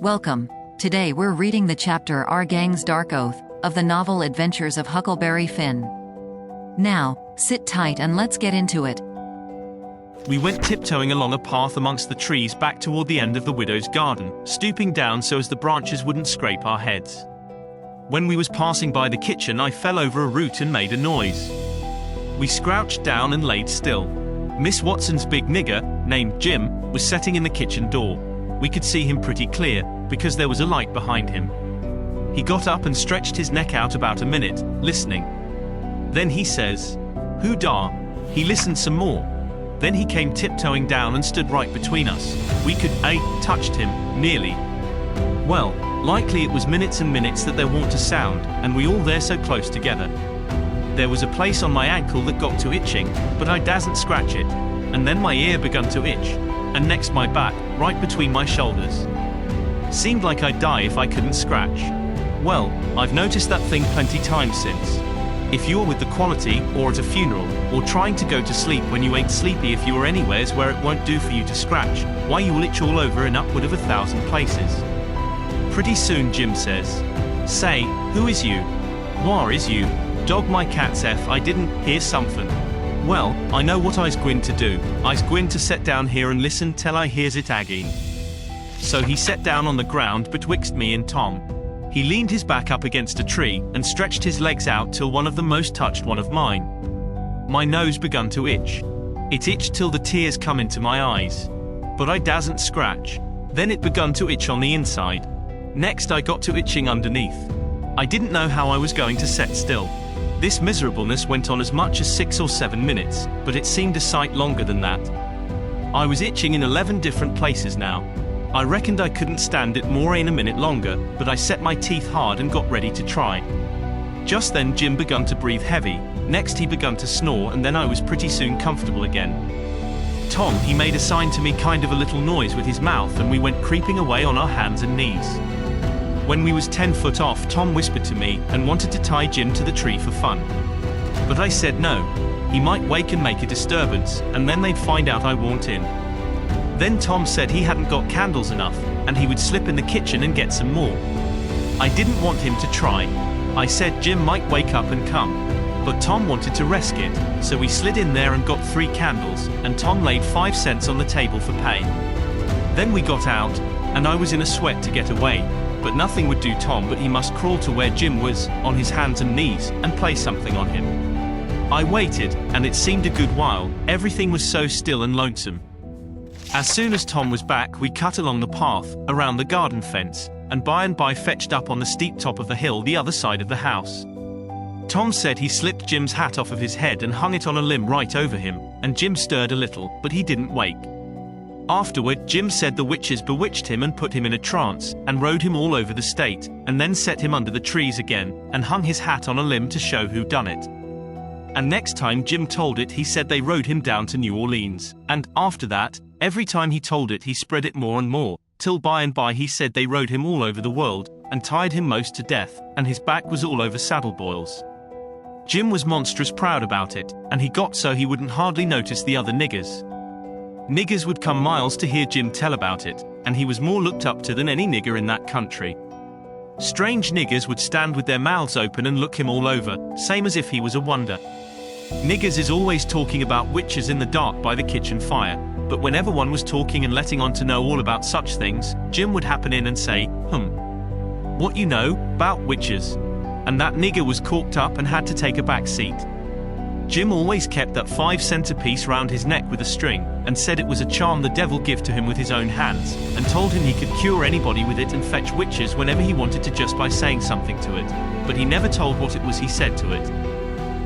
Welcome. Today we're reading the chapter Our Gang's Dark Oath of the novel Adventures of Huckleberry Finn. Now, sit tight and let's get into it. We went tiptoeing along a path amongst the trees back toward the end of the widow's garden, stooping down so as the branches wouldn't scrape our heads. When we was passing by the kitchen, I fell over a root and made a noise. We crouched down and laid still. Miss Watson's big nigger, named Jim, was sitting in the kitchen door. We could see him pretty clear, because there was a light behind him. He got up and stretched his neck out about a minute, listening. Then he says, "Who da?" He listened some more. Then he came tiptoeing down and stood right between us. We could touched him, nearly. Well, likely it was minutes and minutes that there weren't a sound, and we all there so close together. There was a place on my ankle that got to itching, but I dasn't scratch it. And then my ear begun to itch, and next my back, right between my shoulders. Seemed like I'd die if I couldn't scratch. Well, I've noticed that thing plenty times since. If you're with the quality, or at a funeral, or trying to go to sleep when you ain't sleepy, if you are anywheres where it won't do for you to scratch, why you will itch all over in upward of 1,000 places. Pretty soon Jim says, "Say, who is you? Whar is you? Dog my cat's F, I didn't hear something." Well, I know what I's gwine to do. I's gwine to set down here and listen till I hears it again. So he sat down on the ground betwixt me and Tom. He leaned his back up against a tree and stretched his legs out till one of them most touched one of mine. My nose begun to itch. It itched till the tears come into my eyes. But I dasn't scratch. Then it begun to itch on the inside. Next I got to itching underneath. I didn't know how I was going to set still. This miserableness went on as much as 6 or 7 minutes, but it seemed a sight longer than that. I was itching in 11 different places now. I reckoned I couldn't stand it more in a minute longer, but I set my teeth hard and got ready to try. Just then Jim begun to breathe heavy, next he begun to snore, and then I was pretty soon comfortable again. Tom, he made a sign to me, kind of a little noise with his mouth, and we went creeping away on our hands and knees. When we was 10 foot off, Tom whispered to me and wanted to tie Jim to the tree for fun. But I said no. He might wake and make a disturbance, and then they'd find out I warn't in. Then Tom said he hadn't got candles enough, and he would slip in the kitchen and get some more. I didn't want him to try. I said Jim might wake up and come. But Tom wanted to risk it, so we slid in there and got 3 candles, and Tom laid 5 cents on the table for pay. Then we got out, and I was in a sweat to get away. But nothing would do Tom, but he must crawl to where Jim was, on his hands and knees, and play something on him. I waited, and it seemed a good while. Everything was so still and lonesome. As soon as Tom was back, we cut along the path, around the garden fence, and by fetched up on the steep top of the hill the other side of the house. Tom said he slipped Jim's hat off of his head and hung it on a limb right over him, and Jim stirred a little, but he didn't wake. Afterward, Jim said the witches bewitched him and put him in a trance, and rode him all over the state, and then set him under the trees again, and hung his hat on a limb to show who done it. And next time Jim told it, he said they rode him down to New Orleans, and, after that, every time he told it he spread it more and more, till by he said they rode him all over the world, and tied him most to death, and his back was all over saddle boils. Jim was monstrous proud about it, and he got so he wouldn't hardly notice the other niggers. Niggers would come miles to hear Jim tell about it, and he was more looked up to than any nigger in that country. Strange niggers would stand with their mouths open and look him all over, same as if he was a wonder. Niggers is always talking about witches in the dark by the kitchen fire, but whenever one was talking and letting on to know all about such things, Jim would happen in and say, "What you know, 'bout witches?" And that nigger was corked up and had to take a back seat. Jim always kept that 5-cent piece round his neck with a string, and said it was a charm the devil give to him with his own hands, and told him he could cure anybody with it and fetch witches whenever he wanted to just by saying something to it, but he never told what it was he said to it.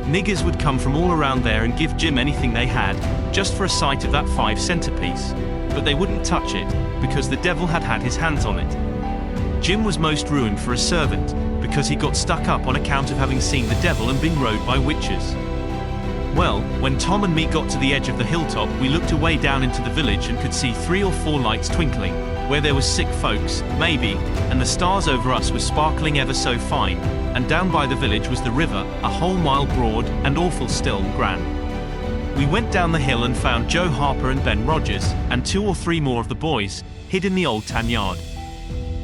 Niggers would come from all around there and give Jim anything they had, just for a sight of that 5-cent piece, but they wouldn't touch it, because the devil had had his hands on it. Jim was most ruined for a servant, because he got stuck up on account of having seen the devil and been rode by witches. Well, when Tom and me got to the edge of the hilltop, we looked away down into the village and could see 3 or 4 lights twinkling, where there was sick folks, maybe, and the stars over us were sparkling ever so fine, and down by the village was the river, a whole mile broad, and awful still and grand. We went down the hill and found Joe Harper and Ben Rogers, and 2 or 3 more of the boys, hid in the old tan yard.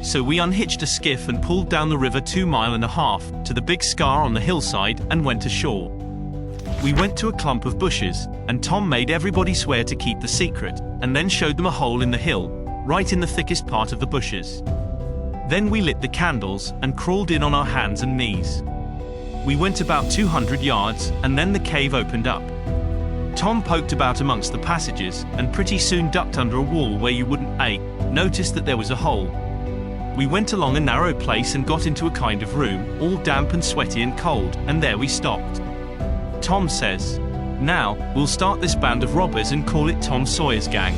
So we unhitched a skiff and pulled down the river 2.5 miles to the big scar on the hillside and went ashore. We went to a clump of bushes, and Tom made everybody swear to keep the secret, and then showed them a hole in the hill, right in the thickest part of the bushes. Then we lit the candles and crawled in on our hands and knees. We went about 200 yards, and then the cave opened up. Tom poked about amongst the passages, and pretty soon ducked under a wall where you wouldn't notice that there was a hole. We went along a narrow place and got into a kind of room, all damp and sweaty and cold, and there we stopped. Tom says, "Now, we'll start this band of robbers and call it Tom Sawyer's Gang.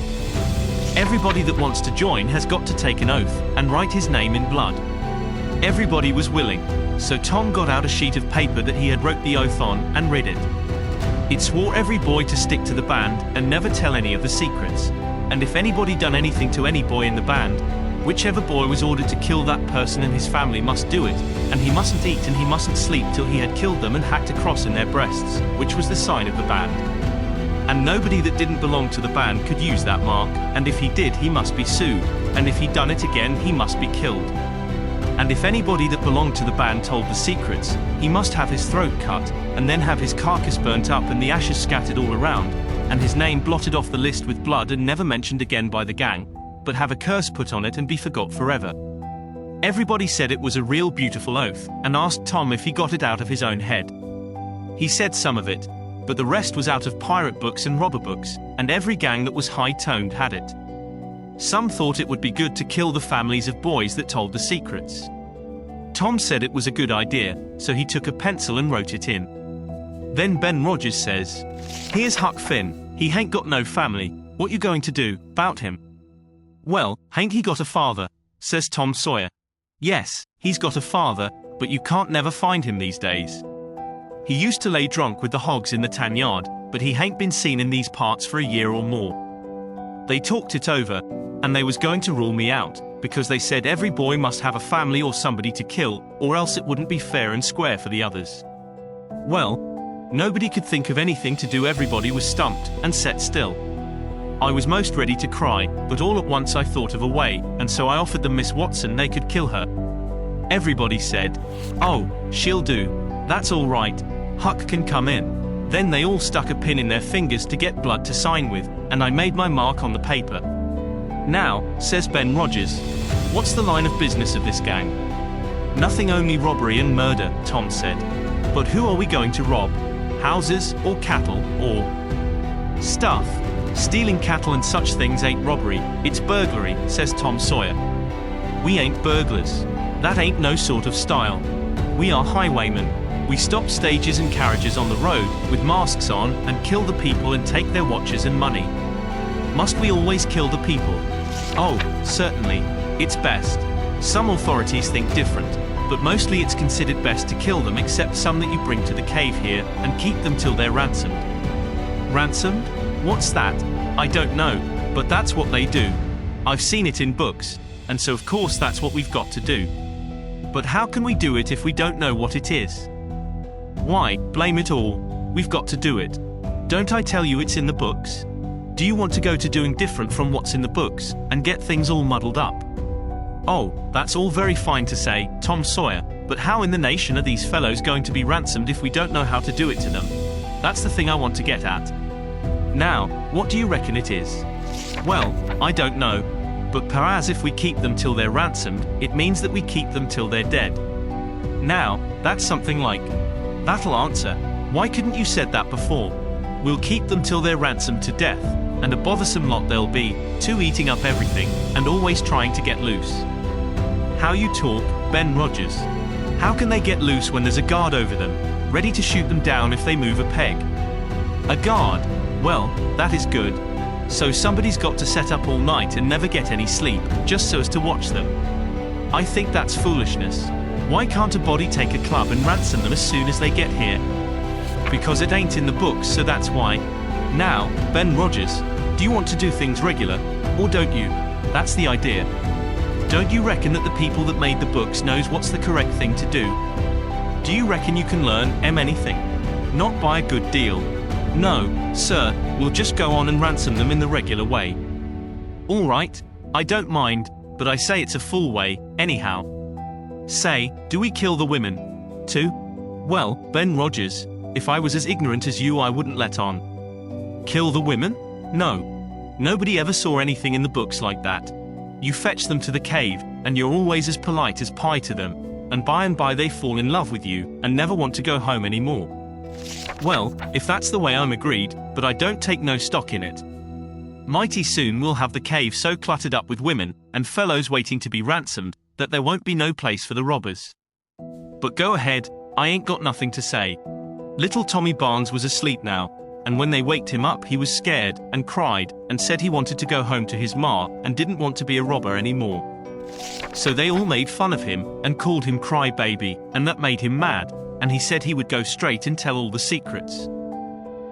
Everybody that wants to join has got to take an oath and write his name in blood." Everybody was willing, so Tom got out a sheet of paper that he had wrote the oath on and read it. It swore every boy to stick to the band and never tell any of the secrets, and if anybody done anything to any boy in the band, whichever boy was ordered to kill that person and his family must do it, and he mustn't eat and he mustn't sleep till he had killed them and hacked a cross in their breasts, which was the sign of the band. And nobody that didn't belong to the band could use that mark, and if he did he must be sued, and if he done it again he must be killed. And if anybody that belonged to the band told the secrets, he must have his throat cut, and then have his carcass burnt up and the ashes scattered all around, and his name blotted off the list with blood and never mentioned again by the gang, but have a curse put on it and be forgot forever. Everybody said it was a real beautiful oath, and asked Tom if he got it out of his own head. He said some of it, but the rest was out of pirate books and robber books, and every gang that was high-toned had it. Some thought it would be good to kill the families of boys that told the secrets. Tom said it was a good idea, so he took a pencil and wrote it in. Then Ben Rogers says, "Here's Huck Finn, he hain't got no family, what you going to do 'bout him?" "Well, hain't he got a father?" says Tom Sawyer. "Yes, he's got a father, but you can't never find him these days. He used to lay drunk with the hogs in the tan yard, but he hain't been seen in these parts for a year or more. They talked it over, and they was going to rule me out, because they said every boy must have a family or somebody to kill, or else it wouldn't be fair and square for the others. Well, nobody could think of anything to do. Everybody was stumped and set still. I was most ready to cry, but all at once I thought of a way, and so I offered them Miss Watson they could kill her. Everybody said, "Oh, she'll do. That's all right. Huck can come in." Then they all stuck a pin in their fingers to get blood to sign with, and I made my mark on the paper. "Now," says Ben Rogers, "what's the line of business of this gang?" "Nothing, only robbery and murder," Tom said. "But who are we going to rob? Houses, or cattle, or stuff?" "Stealing cattle and such things ain't robbery, it's burglary," says Tom Sawyer. "We ain't burglars. That ain't no sort of style. We are highwaymen. We stop stages and carriages on the road, with masks on, and kill the people and take their watches and money." "Must we always kill the people?" "Oh, certainly. It's best. Some authorities think different, but mostly it's considered best to kill them, except some that you bring to the cave here, and keep them till they're ransomed." "Ransomed? What's that?" "I don't know, but that's what they do. I've seen it in books, and so of course that's what we've got to do. But how can we do it if we don't know what it is?" "Why, blame it all, we've got to do it. Don't I tell you it's in the books? Do you want to go to doing different from what's in the books, and get things all muddled up?" "Oh, that's all very fine to say, Tom Sawyer, but how in the nation are these fellows going to be ransomed if we don't know how to do it to them? That's the thing I want to get at. Now, what do you reckon it is?" "Well, I don't know, but perhaps if we keep them till they're ransomed, it means that we keep them till they're dead." "Now, that's something like. That'll answer. Why couldn't you said that before? We'll keep them till they're ransomed to death, and a bothersome lot they'll be, too, eating up everything, and always trying to get loose." "How you talk, Ben Rogers. How can they get loose when there's a guard over them, ready to shoot them down if they move a peg?" "A guard? Well, that is good. So somebody's got to set up all night and never get any sleep, just so as to watch them. I think that's foolishness. Why can't a body take a club and ransom them as soon as they get here?" "Because it ain't in the books, so that's why. Now, Ben Rogers, do you want to do things regular, or don't you? That's the idea. Don't you reckon that the people that made the books knows what's the correct thing to do? Do you reckon you can learn anything? Not by a good deal. No, sir, we'll just go on and ransom them in the regular way." "All right, I don't mind, but I say it's a full way, Anyhow. Say, do we kill the women, too? Well, Ben Rogers, if I was as ignorant as you I wouldn't let on. Kill the women? No. Nobody ever saw anything in the books like that. You fetch them to the cave, and you're always as polite as pie to them, and by they fall in love with you, and never want to go home anymore. Well, if that's the way I'm agreed, but I don't take no stock in it. Mighty soon we'll have the cave so cluttered up with women, and fellows waiting to be ransomed, that there won't be no place for the robbers. But go ahead, I ain't got nothing to say. Little Tommy Barnes was asleep now, and when they waked him up he was scared, and cried, and said he wanted to go home to his ma, and didn't want to be a robber anymore. So they all made fun of him, and called him Cry Baby, and that made him mad, and he said he would go straight and tell all the secrets.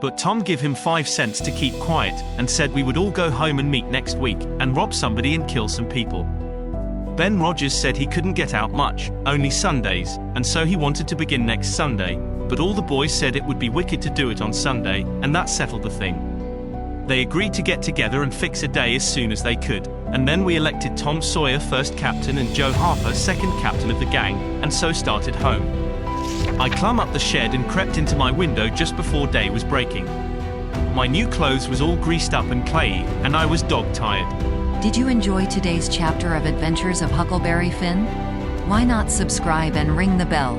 But Tom give him 5 cents to keep quiet, and said we would all go home and meet next week, and rob somebody and kill some people. Ben Rogers said he couldn't get out much, only Sundays, and so he wanted to begin next Sunday, but all the boys said it would be wicked to do it on Sunday, and that settled the thing. They agreed to get together and fix a day as soon as they could, and then we elected Tom Sawyer first captain and Joe Harper second captain of the gang, and so started home. I climbed up the shed and crept into my window just before day was breaking. My new clothes was all greased up and clayey, and I was dog-tired. Did you enjoy today's chapter of Adventures of Huckleberry Finn? Why not subscribe and ring the bell?